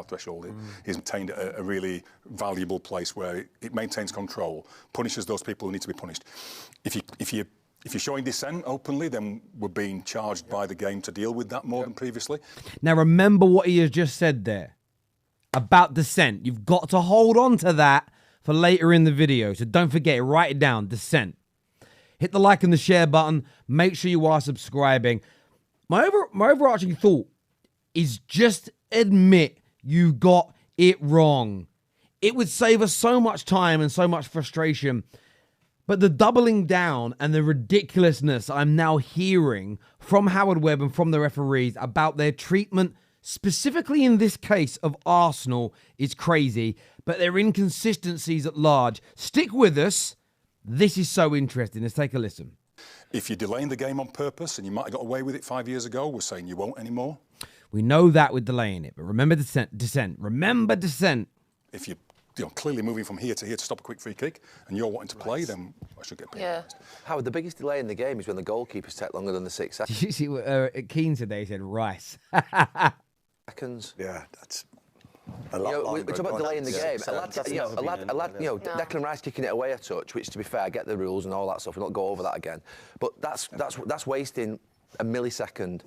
VAR threshold. He's maintained a really valuable place where it maintains control, punishes those people who need to be punished. If you're showing dissent openly, then we're being charged by the game to deal with that more than previously. Now remember what he has just said there about dissent. You've got to hold on to that for later in the video. So don't forget it. Write it down. Dissent. Hit the like and the share button. Make sure you are subscribing. My overarching thought is just admit you got it wrong. It would save us so much time and so much frustration. But the doubling down and the ridiculousness I'm now hearing from Howard Webb and from the referees about their treatment, specifically in this case of Arsenal, is crazy. But their inconsistencies at large. Stick with us. This is so interesting. Let's take a listen. If you're delaying the game on purpose, and you might have got away with it 5 years ago, we're saying you won't anymore. We know that with delaying it, but remember dissent. Remember dissent. If you're clearly moving from here to stop a quick free kick, and you're wanting to play, then I should get penalised. Howard, the biggest delay in the game is when the goalkeepers take longer than the 6 seconds. Did you see what Keane today? He said rice. Seconds. Yeah, that's a lot longer. We talk about delaying the game. A lad, Declan Rice kicking it away a touch, which, to be fair, I get the rules and all that stuff. We'll not go over that again. But that's wasting a millisecond.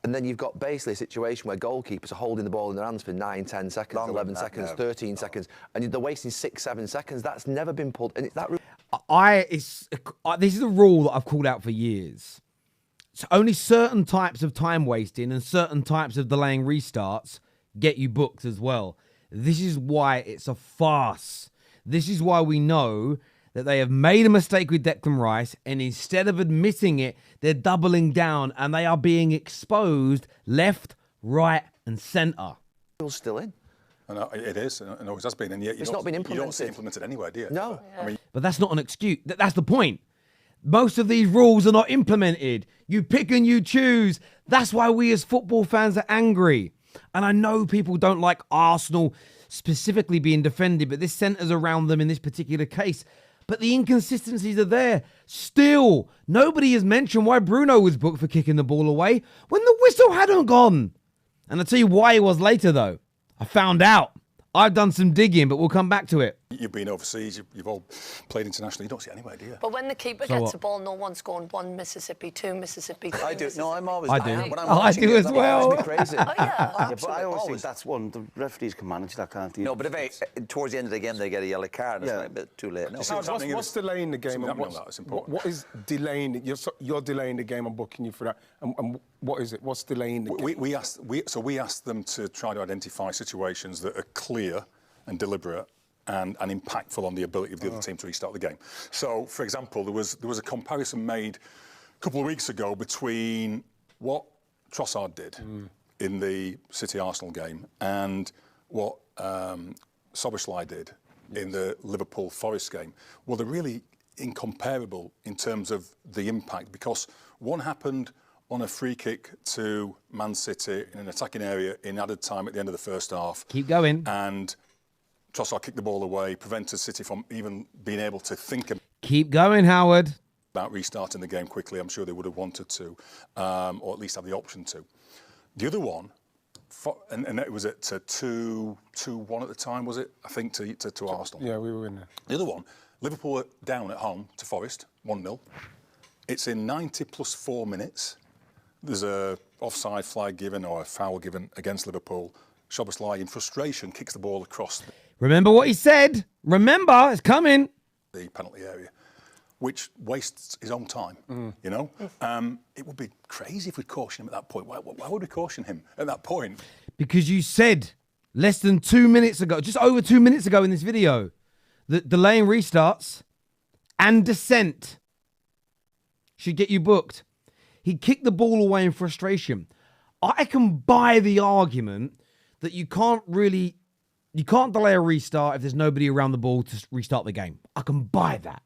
And then you've got basically a situation where goalkeepers are holding the ball in their hands for 9, 10 seconds, 11 seconds, 13 seconds, and they're wasting 6, 7 seconds. That's never been pulled. And it's that. This is a rule that I've called out for years. So only certain types of time wasting and certain types of delaying restarts get you booked as well. This is why it's a farce. This is why we know that they have made a mistake with Declan Rice, and instead of admitting it, they're doubling down and they are being exposed left, right, and centre. It's still in. It is, and always has been, and yet it's not been implemented. You don't see it implemented anywhere, do you? No. Yeah. But that's not an excuse. That's the point. Most of these rules are not implemented. You pick and you choose. That's why we as football fans are angry. And I know people don't like Arsenal specifically being defended, but this centres around them in this particular case. But the inconsistencies are there. Still, nobody has mentioned why Bruno was booked for kicking the ball away when the whistle hadn't gone. And I'll tell you why he was later, though. I found out. I've done some digging, but we'll come back to it. You've been overseas, you've all played internationally, you don't see it anywhere, do you? But when the keeper gets the ball, no one's going 1 Mississippi, 2 Mississippi, 3 I do. No, I'm always. I do. When I'm I do as well. Crazy. Oh, yeah. But I always think that's one the referees can manage that kind of thing. No, but if towards the end of the game they get a yellow card, it's a bit too late. No. What's delaying the game? What is delaying? You're delaying the game and booking you for that. And what is it? What's delaying the game? We asked them to try to identify situations that are clear and deliberate and impactful on the ability of the other team to restart the game. So, for example, there was a comparison made a couple of weeks ago between what Trossard did in the City-Arsenal game and what Szoboszlai did in the Liverpool-Forest game. Well, they're really incomparable in terms of the impact, because one happened on a free kick to Man City in an attacking area in added time at the end of the first half. Keep going. And Trossard kicked the ball away, prevented City from even being able to think Keep going, Howard. about restarting the game quickly. I'm sure they would have wanted to, or at least have the option to. The other one, and it was at 2-1 at the time, was it? I think to Arsenal. Yeah, we were in there. The other one, Liverpool were down at home to Forest, 1-0. It's in 90 plus 4 minutes. There's a offside flag given or a foul given against Liverpool. Szoboszlai, in frustration, kicks the ball across Remember what he said. Remember, it's coming. the penalty area, which wastes his own time, you know? It would be crazy if we'd caution him at that point. Why would we caution him at that point? Because you said less than 2 minutes ago, just over 2 minutes ago in this video, that delaying restarts and dissent should get you booked. He kicked the ball away in frustration. I can buy the argument that you can't delay a restart if there's nobody around the ball to restart the game. I can buy that.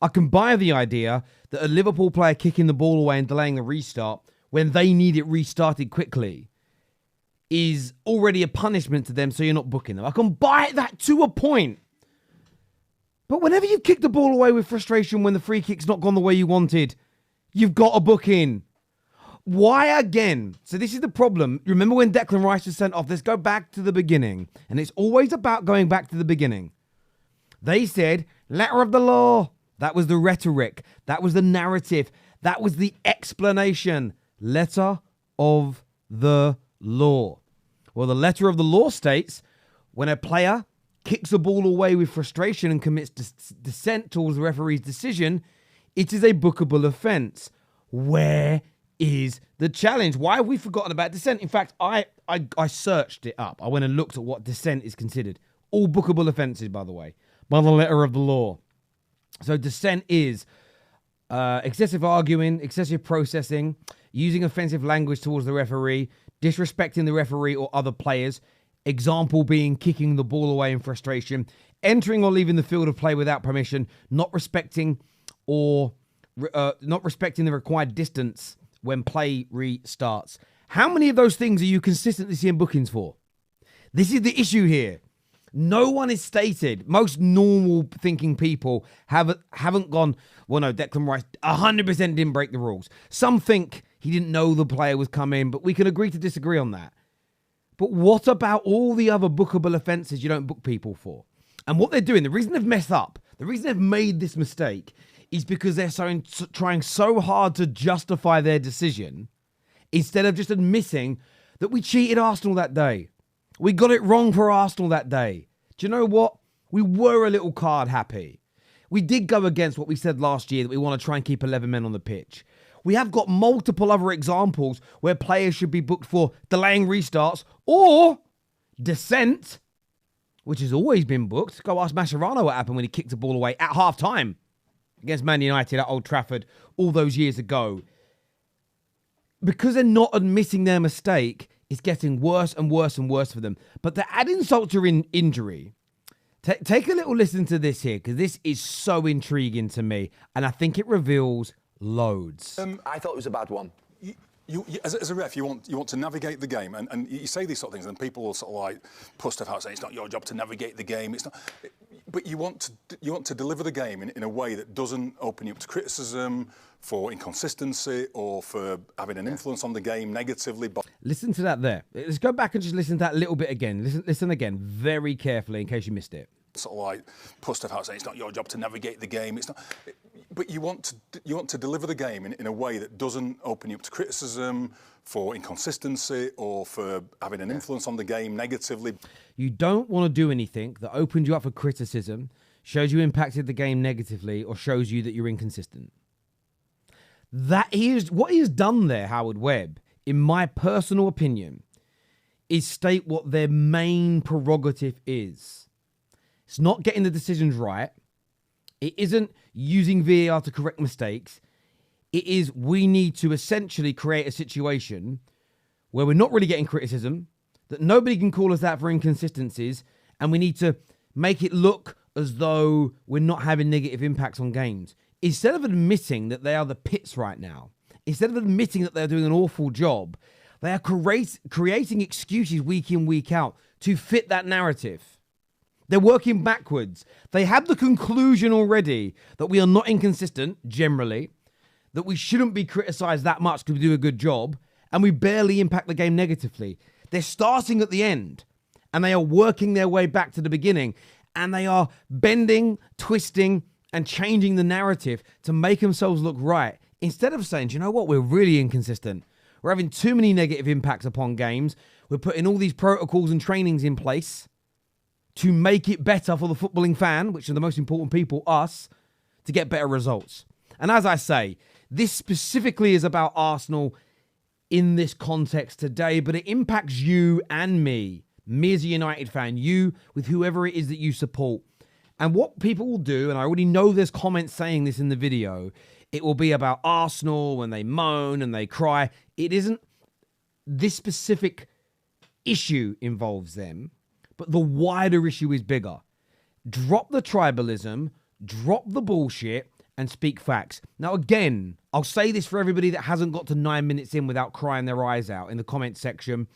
I can buy the idea that a Liverpool player kicking the ball away and delaying the restart when they need it restarted quickly is already a punishment to them, so you're not booking them. I can buy that to a point. But whenever you kick the ball away with frustration when the free kick's not gone the way you wanted, you've got a booking. Why again? So this is the problem. Remember when Declan Rice was sent off? Let's go back to the beginning. And it's always about going back to the beginning. They said, letter of the law. That was the rhetoric. That was the narrative. That was the explanation. Letter of the law. Well, the letter of the law states when a player kicks the ball away with frustration and commits dissent towards the referee's decision, it is a bookable offence. Where is the challenge? Why have we forgotten about dissent? In fact, I searched it up. I went and looked at what dissent is considered. All bookable offences, by the way, by the letter of the law. So dissent is excessive arguing, excessive processing, using offensive language towards the referee, disrespecting the referee or other players. Example being kicking the ball away in frustration, entering or leaving the field of play without permission, not respecting the required distance when play restarts. How many of those things are you consistently seeing bookings for? This is the issue here. No one is stated. Most normal thinking people haven't gone, well, no, Declan Rice 100% didn't break the rules. Some think he didn't know the player was coming, but we can agree to disagree on that. But what about all the other bookable offences you don't book people for? And what they're doing, the reason they've messed up, the reason they've made this mistake is because they're trying so hard to justify their decision instead of just admitting that we cheated Arsenal that day. We got it wrong for Arsenal that day. Do you know what? We were a little card happy. We did go against what we said last year that we want to try and keep 11 men on the pitch. We have got multiple other examples where players should be booked for delaying restarts or dissent, which has always been booked. Go ask Mascherano what happened when he kicked the ball away at half-time against Man United at Old Trafford all those years ago. Because they're not admitting their mistake, it's getting worse and worse and worse for them. But to add insult to injury, take a little listen to this here, because this is so intriguing to me, and I think it reveals loads. I thought it was a bad one. As a ref, you want to navigate the game, and you say these sort of things, and people will sort of like push stuff out saying it's not your job to navigate the game. It's not, but you want to deliver the game in a way that doesn't open you up to criticism for inconsistency or for having an influence on the game negatively. Listen to that there. Let's go back and just listen to that little bit again. Listen again very carefully in case you missed it. Sort of like push stuff out saying it's not your job to navigate the game. It's not. But you want to deliver the game in a way that doesn't open you up to criticism for inconsistency or for having an influence on the game negatively. You don't want to do anything that opens you up for criticism, shows you impacted the game negatively, or shows you that you're inconsistent. That is what he has done there, Howard Webb, in my personal opinion, is state what their main prerogative is. It's not getting the decisions right. It isn't using VAR to correct mistakes. It is we need to essentially create a situation where we're not really getting criticism, that nobody can call us out for inconsistencies, and we need to make it look as though we're not having negative impacts on games. Instead of admitting that they are the pits right now, instead of admitting that they're doing an awful job, they are creating excuses week in, week out to fit that narrative. They're working backwards. They have the conclusion already that we are not inconsistent, generally, that we shouldn't be criticised that much because we do a good job, and we barely impact the game negatively. They're starting at the end, and they are working their way back to the beginning, and they are bending, twisting, and changing the narrative to make themselves look right. Instead of saying, do you know what, we're really inconsistent. We're having too many negative impacts upon games. We're putting all these protocols and trainings in place to make it better for the footballing fan, which are the most important people, us, to get better results. And as I say, this specifically is about Arsenal in this context today, but it impacts you and me as a United fan, you with whoever it is that you support. And what people will do, and I already know there's comments saying this in the video, it will be about Arsenal when they moan and they cry. It isn't. This specific issue involves them, but the wider issue is bigger. Drop the tribalism, drop the bullshit, and speak facts. Now, again, I'll say this for everybody that hasn't got to 9 minutes in without crying their eyes out in the comment section.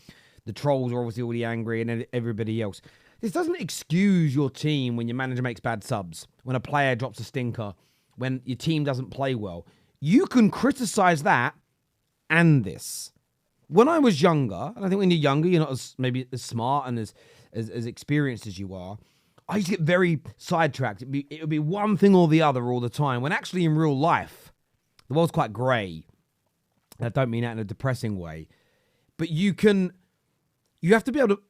The trolls are obviously already angry and everybody else. This doesn't excuse your team when your manager makes bad subs, when a player drops a stinker, when your team doesn't play well. You can criticize that and this. When I was younger, and I think when you're younger, you're not as maybe as smart and as experienced as you are, I used to get very sidetracked. It would be one thing or the other all the time, when actually in real life, the world's quite grey. I don't mean that in a depressing way. But you have to be able to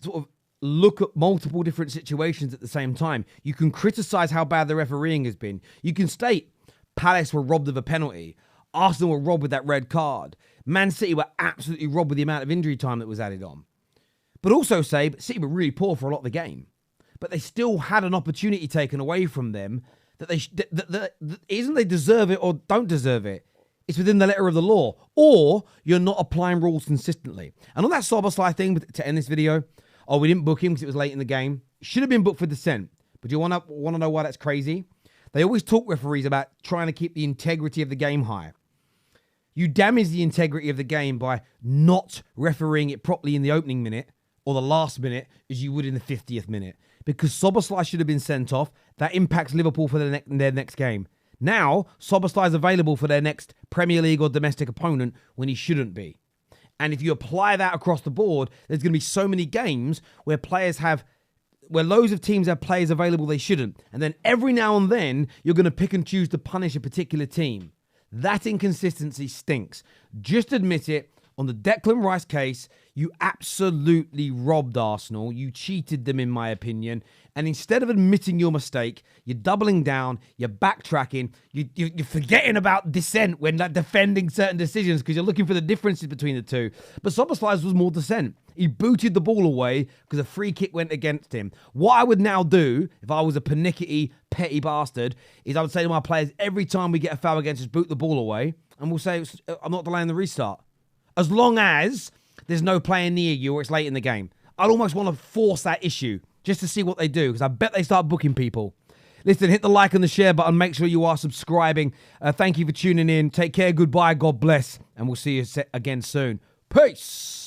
sort of look at multiple different situations at the same time. You can criticise how bad the refereeing has been. You can state Palace were robbed of a penalty. Arsenal were robbed with that red card. Man City were absolutely robbed with the amount of injury time that was added on. But also say City were really poor for a lot of the game. But they still had an opportunity taken away from them that isn't they deserve it or don't deserve it. It's within the letter of the law. Or you're not applying rules consistently. And on that Szoboszlai thing, to end this video, we didn't book him because it was late in the game. Should have been booked for dissent. But do you want to know why that's crazy? They always talk, referees, about trying to keep the integrity of the game high. You damage the integrity of the game by not refereeing it properly in the opening minute or the last minute as you would in the 50th minute. Because Szoboszlai should have been sent off. That impacts Liverpool for their next game. Now, Szoboszlai is available for their next Premier League or domestic opponent when he shouldn't be. And if you apply that across the board, there's going to be so many games where loads of teams have players available they shouldn't. And then every now and then, you're going to pick and choose to punish a particular team. That inconsistency stinks. Just admit it. On the Declan Rice case, you absolutely robbed Arsenal. You cheated them, in my opinion. And instead of admitting your mistake, you're doubling down, you're backtracking, you're forgetting about dissent when defending certain decisions because you're looking for the differences between the two. But Szoboszlai's was more dissent. He booted the ball away because a free kick went against him. What I would now do, if I was a pernickety, petty bastard, is I would say to my players, every time we get a foul against us, boot the ball away. And we'll say, I'm not delaying the restart. As long as there's no player near you or it's late in the game. I'd almost want to force that issue just to see what they do, because I bet they start booking people. Listen, hit the like and the share button. Make sure you are subscribing. Thank you for tuning in. Take care. Goodbye. God bless. And we'll see you again soon. Peace.